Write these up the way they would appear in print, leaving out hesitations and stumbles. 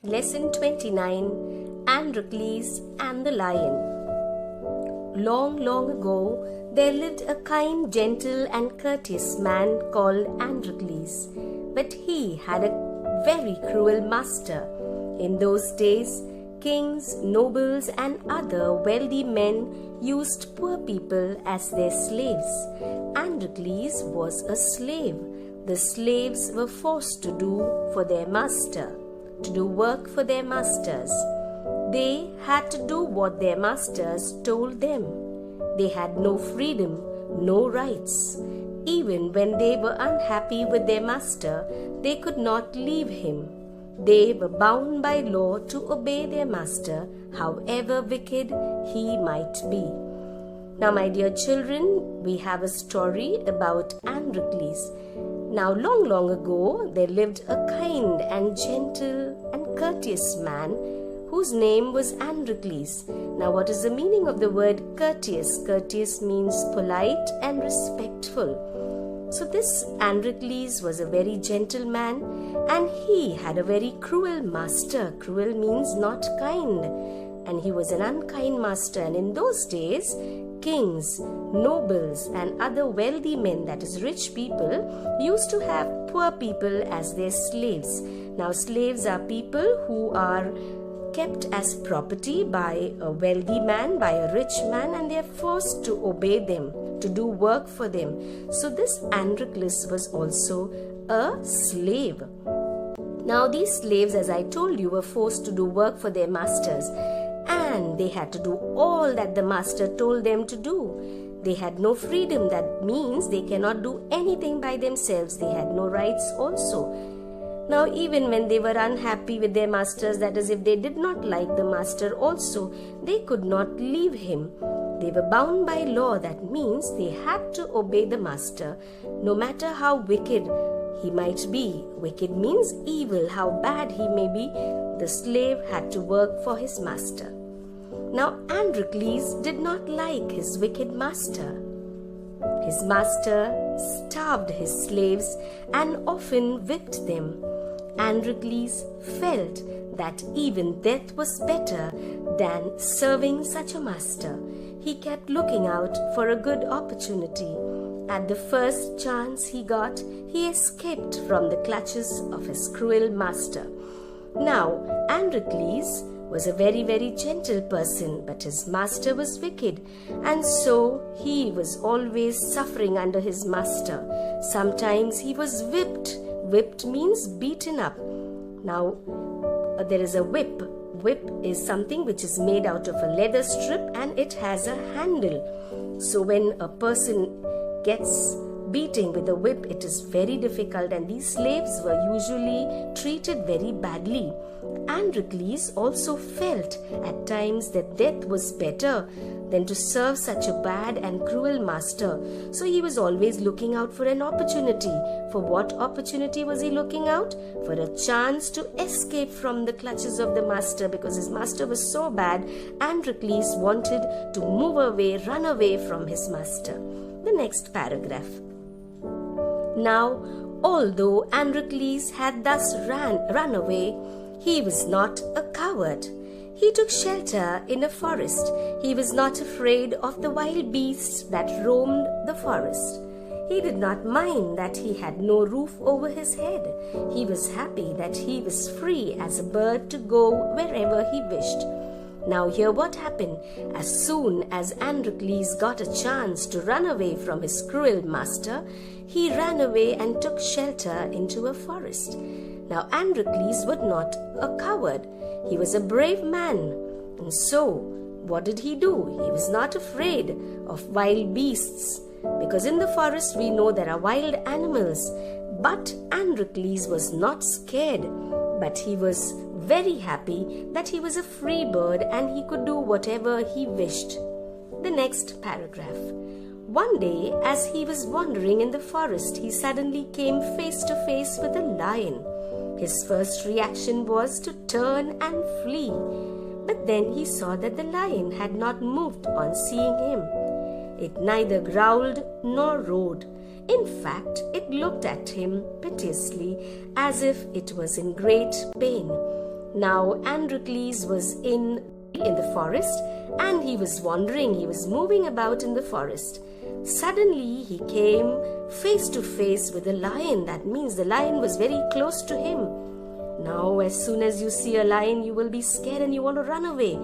Lesson 29, Androcles and the Lion. Long, long ago, there lived a kind, gentle and courteous man called Androcles. But he had a very cruel master. In those days, kings, nobles and other wealthy men used poor people as their slaves. Androcles was a slave. The slaves were forced to do work for their masters. They had to do what their masters told them. They had no freedom, no rights. Even when they were unhappy with their master, they could not leave him. They were bound by law to obey their master, however wicked he might be. Now, my dear children, we have a story about Androcles. Now, long, long ago, there lived a kind and gentle and courteous man whose name was Androcles. Now, what is the meaning of the word courteous? Courteous means polite and respectful. So, this Androcles was a very gentle man and he had a very cruel master. Cruel means not kind. And he was an unkind master. And in those days, kings, nobles and other wealthy men, that is rich people, used to have poor people as their slaves. Now, slaves are people who are kept as property by a wealthy man, by a rich man, and they are forced to obey them, to do work for them. So this Androcles was also a slave. Now, these slaves, as I told you, were forced to do work for their masters. And they had to do all that the master told them to do. They had no freedom. That means they cannot do anything by themselves. They had no rights also. Now, even when they were unhappy with their masters, that is, if they did not like the master also, they could not leave him. They were bound by law. That means they had to obey the master, no matter how wicked he might be. Wicked means evil, how bad he may be. The slave had to work for his master. Now, Androcles did not like his wicked master. His master starved his slaves and often whipped them. Androcles felt that even death was better than serving such a master. He kept looking out for a good opportunity. At the first chance he got, he escaped from the clutches of his cruel master. Now, Androcles was a very, very gentle person, but his master was wicked, and so he was always suffering under his master. Sometimes he was whipped. Whipped means beaten up. Now, there is a whip. Whip is something which is made out of a leather strip and it has a handle. So when a person gets beating with a whip, it is very difficult, and these slaves were usually treated very badly. Androcles also felt at times that death was better than to serve such a bad and cruel master. So he was always looking out for an opportunity. For what opportunity was he looking out? For a chance to escape from the clutches of the master, because his master was so bad. Androcles wanted to move away, run away from his master. The next paragraph. Now, although Androcles had thus run away, he was not a coward. He took shelter in a forest. He was not afraid of the wild beasts that roamed the forest. He did not mind that he had no roof over his head. He was happy that he was free as a bird to go wherever he wished. Now, hear what happened. As soon as Androcles got a chance to run away from his cruel master, he ran away and took shelter into a forest. Now, Androcles was not a coward. He was a brave man. And so, what did he do? He was not afraid of wild beasts, because in the forest we know there are wild animals. But Androcles was not scared, but he was very happy that he was a free bird and he could do whatever he wished. The next paragraph. One day, as he was wandering in the forest, he suddenly came face to face with a lion. His first reaction was to turn and flee. But then he saw that the lion had not moved on seeing him. It neither growled nor roared. In fact, it looked at him piteously as if it was in great pain. Now Androcles was in the forest, and he was wandering, he was moving about in the forest. Suddenly he came face to face with a lion. That means the lion was very close to him. Now as soon as you see a lion, you will be scared and you want to run away.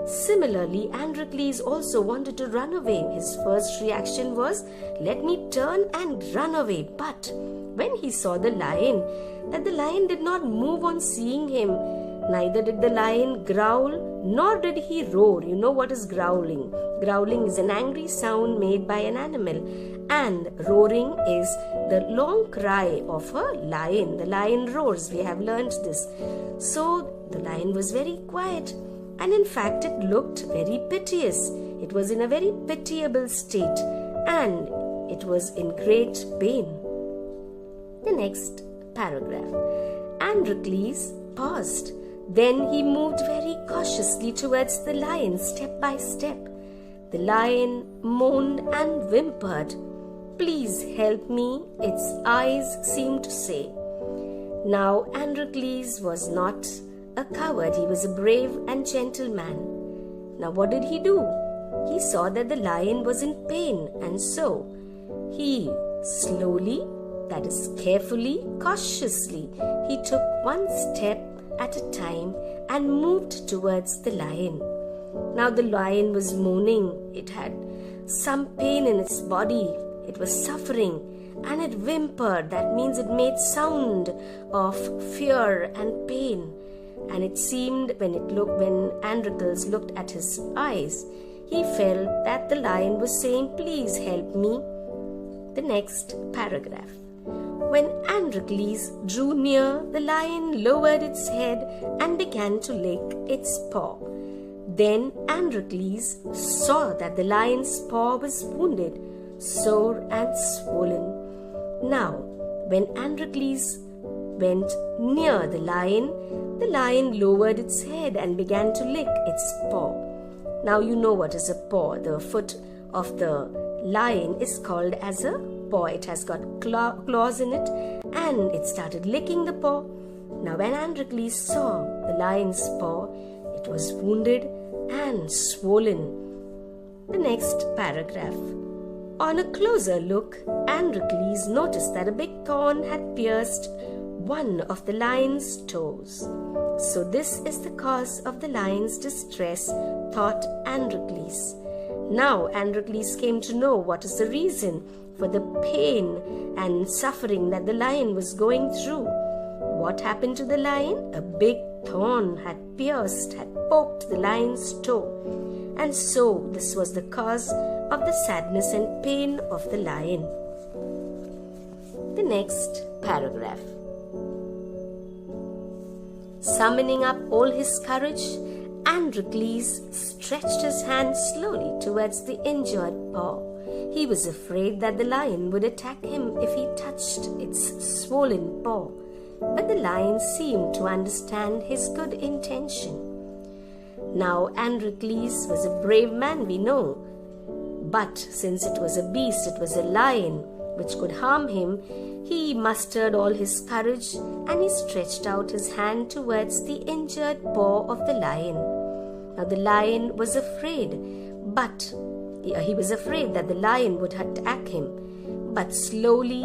Similarly, Androcles also wanted to run away. His first reaction was, let me turn and run away. But when he saw the lion, that the lion did not move on seeing him. Neither did the lion growl, nor did he roar. You know what is growling? Growling is an angry sound made by an animal, and roaring is the long cry of a lion. The lion roars. We have learnt this. So the lion was very quiet, and in fact it looked very piteous. It was in a very pitiable state, and it was in great pain. The next paragraph. Androcles paused. Then he moved very cautiously towards the lion, step by step. The lion moaned and whimpered. Please help me, its eyes seemed to say. Now Androcles was not a coward, he was a brave and gentle man. Now what did he do? He saw that the lion was in pain, and so he slowly, that is carefully, cautiously, he took one step at a time and moved towards the lion. Now the lion was moaning. It had some pain in its body. It was suffering, and it whimpered. That means it made sound of fear and pain. And it seemed when Androcles looked at his eyes, he felt that the lion was saying, please help me. The next paragraph. When Androcles drew near, the lion lowered its head and began to lick its paw. Then Androcles saw that the lion's paw was wounded, sore and swollen. Now, when Androcles went near the lion lowered its head and began to lick its paw. Now you know what is a paw. The foot of the lion is called as a paw. It has got claws in it, and it started licking the paw. Now when Androcles saw the lion's paw, it was wounded and swollen. The next paragraph. On a closer look, Androcles noticed that a big thorn had pierced one of the lion's toes. So this is the cause of the lion's distress, thought Androcles. Now Androcles came to know what is the reason for the pain and suffering that the lion was going through. What happened to the lion? A big thorn had poked the lion's toe. And so this was the cause of the sadness and pain of the lion. The next paragraph. Summoning up all his courage, Androcles stretched his hand slowly towards the injured paw. He was afraid that the lion would attack him if he touched its swollen paw, but the lion seemed to understand his good intention. Now Androcles was a brave man, we know, but since it was a beast, it was a lion which could harm him, he mustered all his courage and he stretched out his hand towards the injured paw of the lion. Now the lion was afraid, but he was afraid that the lion would attack him. But slowly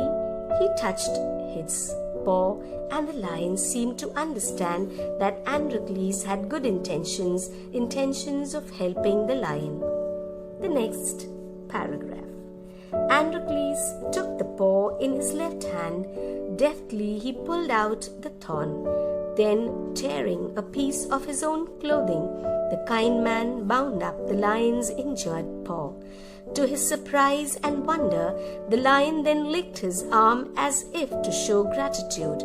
he touched his paw, and the lion seemed to understand that Androcles had good intentions of helping the lion. The next paragraph. Androcles took the paw in his left hand. Deftly he pulled out the thorn. Then, tearing a piece of his own clothing, the kind man bound up the lion's injured paw. To his surprise and wonder, the lion then licked his arm as if to show gratitude.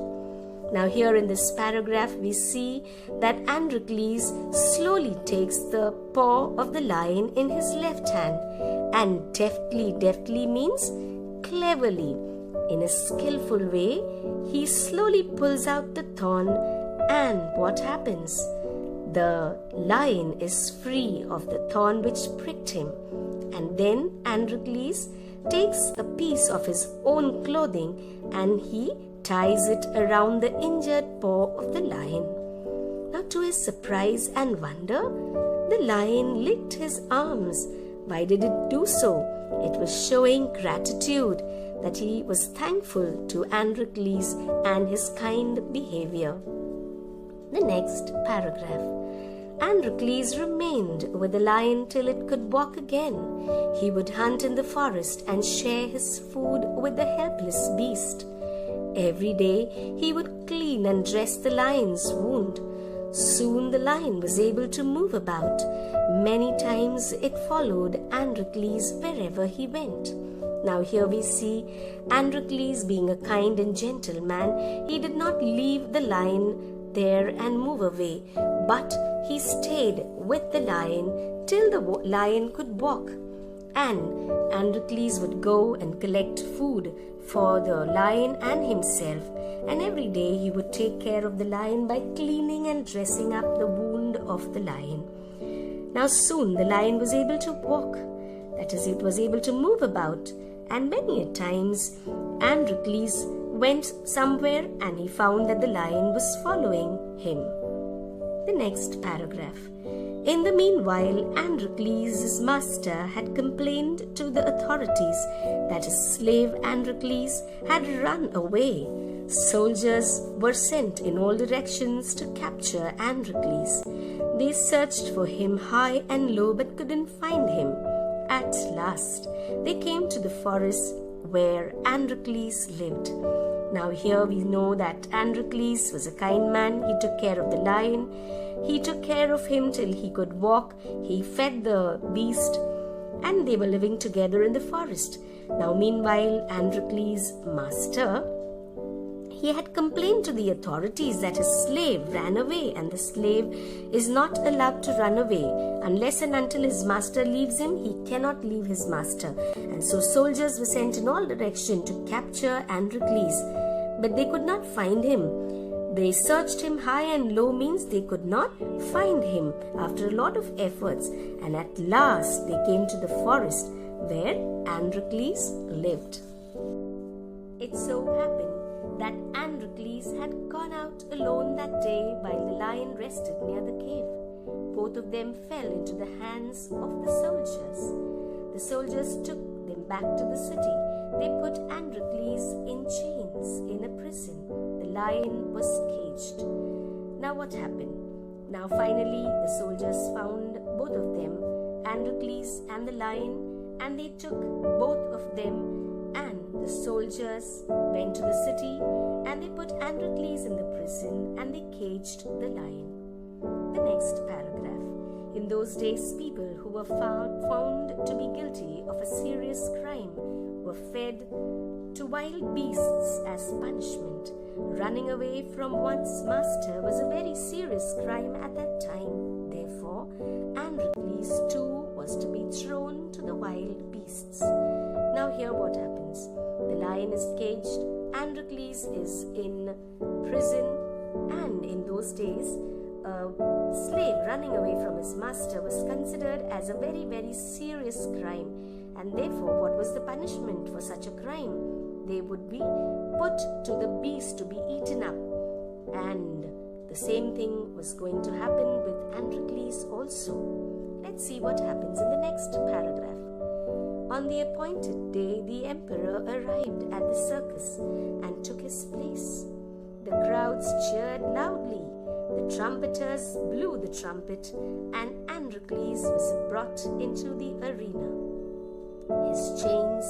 Now here in this paragraph we see that Androcles slowly takes the paw of the lion in his left hand, and deftly means cleverly. In a skillful way, he slowly pulls out the thorn, and what happens? The lion is free of the thorn which pricked him. And then Androcles takes a piece of his own clothing and he ties it around the injured paw of the lion. Now to his surprise and wonder, the lion licked his arms. Why did it do so? It was showing gratitude, that he was thankful to Androcles and his kind behavior. The next paragraph. Androcles remained with the lion till it could walk again. He would hunt in the forest and share his food with the helpless beast. Every day he would clean and dress the lion's wound. Soon the lion was able to move about. Many times it followed Androcles wherever he went. Now here we see Androcles being a kind and gentle man. He did not leave the lion there and move away, but he stayed with the lion till the lion could walk. And Androcles would go and collect food for the lion and himself, and every day he would take care of the lion by cleaning and dressing up the wound of the lion. Now soon the lion was able to walk, that is, it was able to move about, and many a times Androcles went somewhere and he found that the lion was following him. The next paragraph. In the meanwhile, Androcles, his master, had complained to the authorities that his slave Androcles had run away. Soldiers were sent in all directions to capture Androcles. They searched for him high and low but couldn't find him. At last, they came to the forest where Androcles lived. Now here we know that Androcles was a kind man. He took care of the lion. He took care of him till he could walk. He fed the beast, and they were living together in the forest. Now meanwhile, Androcles' master, he had complained to the authorities that his slave ran away, and the slave is not allowed to run away. Unless and until his master leaves him, he cannot leave his master. And so soldiers were sent in all directions to capture Androcles, but they could not find him. They searched him high and low, means they could not find him after a lot of efforts, and at last they came to the forest where Androcles lived. It so happened that Androcles had gone out alone that day while the lion rested near the cave. Both of them fell into the hands of the soldiers. The soldiers took them back to the city. They put Androcles in chains in a prison. The lion was caged. Now what happened? Now finally the soldiers found both of them, Androcles and the lion, and they took both of them, and the soldiers went to the city and they put Androcles in the prison and they caged the lion. The next paragraph. In those days, people who were found to be guilty of a serious crime were fed to wild beasts as punishment. Running away from one's master was a very serious crime at that time. Therefore, Androcles too was to be thrown to the wild beasts. Now here what happens. The lion is caged, Androcles is in prison, and in those days, a slave running away from his master was considered as a very, very serious crime, and therefore what was the punishment for such a crime? They would be put to the beast to be eaten up, and the same thing was going to happen with Androcles also. Let's see what happens in the next paragraph. On the appointed day, the emperor arrived at the circus and took his place. The crowds cheered loudly. The trumpeters blew the trumpet, and Androcles was brought into the arena. His chains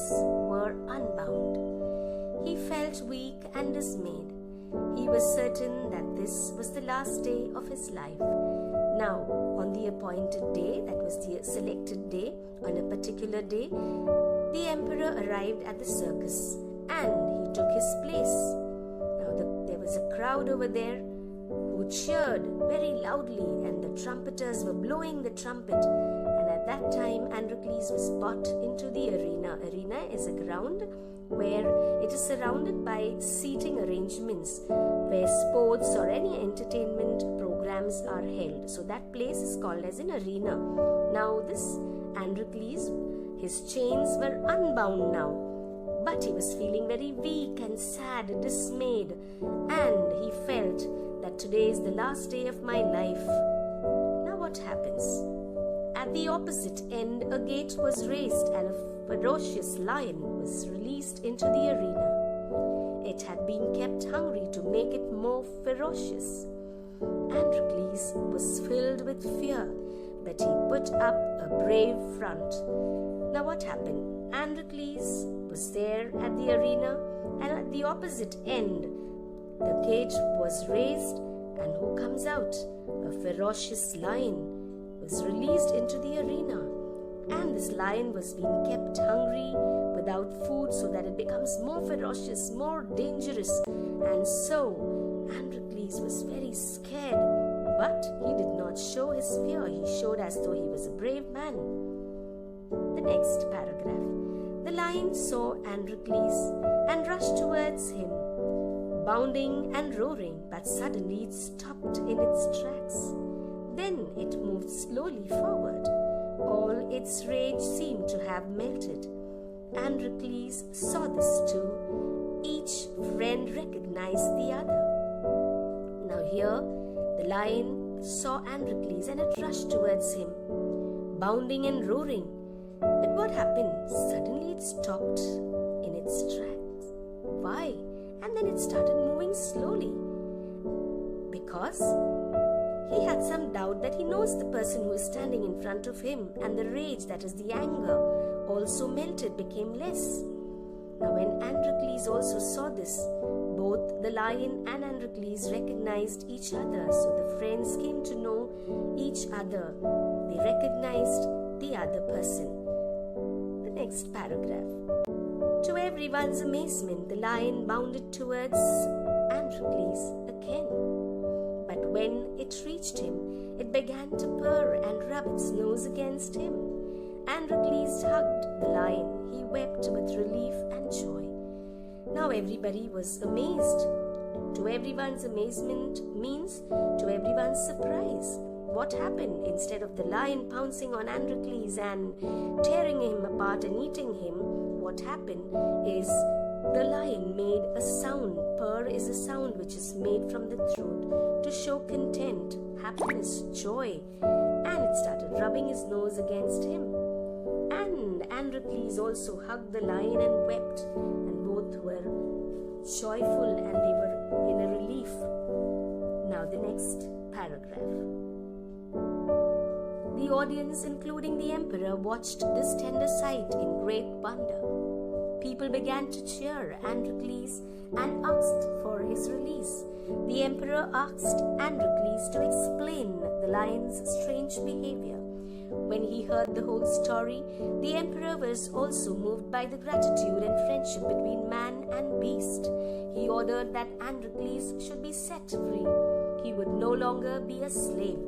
were unbound. He felt weak and dismayed. He was certain that this was the last day of his life. Now, on the appointed day, that was the selected day, on a particular day, the emperor arrived at the circus and he took his place. Now, there was a crowd over there who cheered very loudly, and the trumpeters were blowing the trumpet. And at that time, Androcles was brought into the arena. Arena is a ground where it is surrounded by seating arrangements where sports or any entertainment programs are held. So that place is called as an arena. Now this Androcles, his chains were unbound now, but he was feeling very weak and sad, dismayed, and he felt that today is the last day of my life. Now what happens? At the opposite end, a gate was raised and a ferocious lion was released into the arena. It had been kept hungry to make it more ferocious. Androcles was filled with fear, but he put up a brave front. Now what happened? Androcles was there at the arena, and at the opposite end, the cage was raised, and who comes out? A ferocious lion was released into the arena, and this lion was being kept hungry without food so that it becomes more ferocious, more dangerous. And so Androcles was very scared, but he did not show his fear. He showed as though he was a brave man. The next paragraph. The lion saw Androcles and rushed towards him, bounding and roaring, but suddenly it stopped in its tracks. Then it moved slowly forward. All its rage seemed to have melted. Androcles saw this too. Each friend recognized the other. Now here, the lion saw Androcles and it rushed towards him, bounding and roaring. But what happened? Suddenly it stopped in its tracks. Why? And then it started moving slowly. Because he had some doubt that he knows the person who is standing in front of him, and the rage, that is the anger, also melted, became less. Now when Androcles also saw this, both the lion and Androcles recognized each other. So the friends came to know each other. They recognized the other person. The next paragraph. To everyone's amazement, the lion bounded towards Androcles again. But when it reached him, it began to purr and rub its nose against him. Androcles hugged the lion. He wept with relief and joy. Now everybody was amazed. To everyone's amazement means to everyone's surprise. What happened? Instead of the lion pouncing on Androcles and tearing him apart and eating him, what happened is the lion made a sound. Purr is a sound which is made from the throat to show content, happiness, joy. And it started rubbing his nose against him. And Androcles also hugged the lion and wept. And both were joyful and they were in a relief. Now the next paragraph. The audience, including the emperor, watched this tender sight in great wonder. People began to cheer Androcles and asked for his release. The emperor asked Androcles to explain the lion's strange behavior. When he heard the whole story, the emperor was also moved by the gratitude and friendship between man and beast. He ordered that Androcles should be set free. He would no longer be a slave.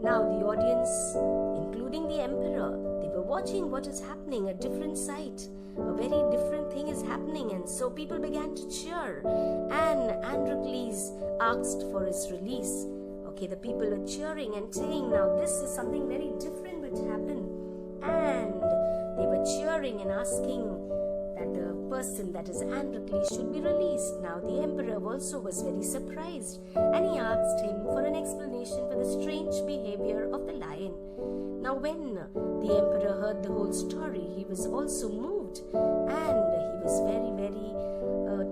Now the audience, including the emperor, they were watching what is happening, a different sight. A very different thing is happening, and so people began to cheer. And Androcles asked for his release. Okay, the people are cheering and saying, now this is something very different which happened. And they were cheering and asking that the person, that is Androcles, should be released. Now the emperor also was very surprised, and he asked him for an explanation for the strange behavior of the lion. Now when the emperor heard the whole story, he was also moved, and he was very, very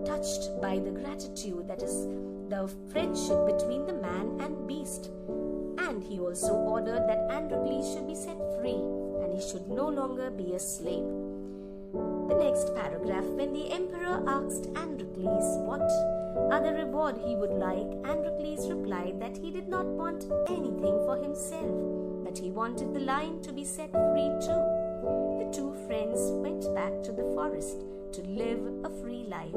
touched by the gratitude, that is the friendship between the man and beast. And he also ordered that Androcles should be set free, and he should no longer be a slave. The next paragraph. When the emperor asked Androcles what other reward he would like, Androcles replied that he did not want anything for himself, but he wanted the lion to be set free too. The two friends went back to the forest to live a free life.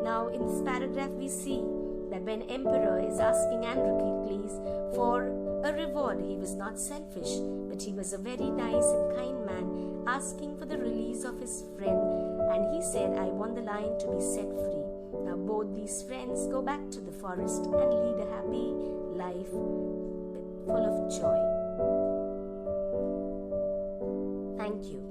Now in this paragraph we see that when emperor is asking Androcles for a reward, he was not selfish, but he was a very nice and kind man, asking for the release of his friend, and he said, I want the lion to be set free. Now both these friends go back to the forest and lead a happy life full of joy. Thank you.